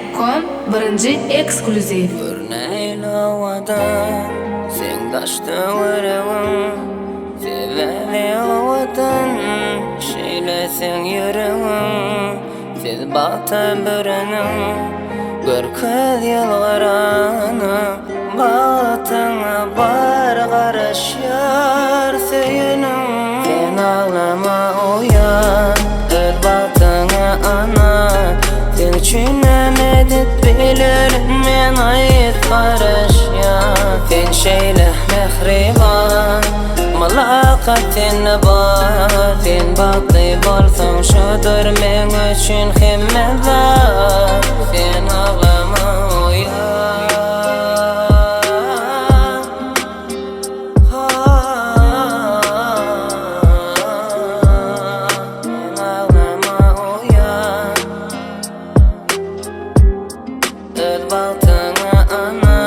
Media.com birinci ekskluziv. Örneğin sen taştı varağın, seveli havadan, şeylesin yürüğün, siz batı bürünün, gör kız yılgıranı, batına bar karışır söyünün. Sen ağlama uyan, öl batına ana, sen için edip bilirim men ayet karış ya. Sen şeyle mehriban, malakatin var, sen baklı bolsan şudur men üçün himmedar. Sen ağlama uyan, sen ağlama uyan, öl baltına ana.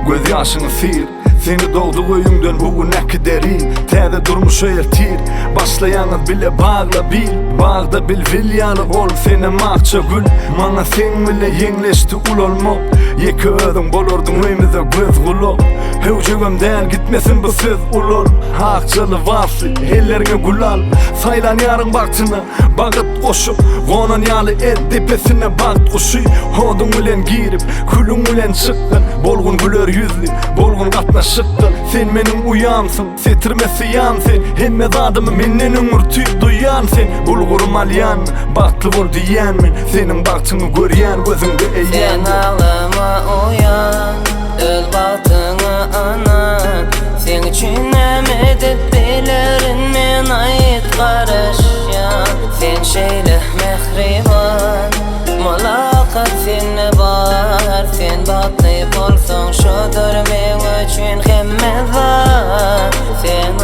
Göz yaşını sil, seni doğduğu öýüňden bugün näkideri. Täze durmuşa ertir, başlaýanyz bile bağla bil. Bağda bil vilyaly ol, sene makça gül. Maňa sen bile ýeňleşdi ul olmak. Ýeki özüň bolardың öýmize göz gulak. Hewjegimden gitmesin bu söz ulol. Hakçaly wasy, ellerine gulal. Saýlanýaryň bagtyna, bagyt goşup, gonan ýaly el tepesine bagyt goşy. Hoduň bilen girip, külüň bilen çykdyn. Bolgun güler yüzlü, bolgun gatnaşykdyn. Sen meniň uýamsyň, setirmesi ýan sen. Hemme zadymy menden öňürtüp duýan sen. Bulgurum alýan, bagtly bol diýänmin. Seniň bagtyňy görýän gözüňde eýän. Sen ağlama uyan, öl baltına ana. Sen üçün edip bilirim men ayet karış ya. Sen şeyle mehriban, malakatin var, sen batly bolsan şudur men üçün himmedar. Sen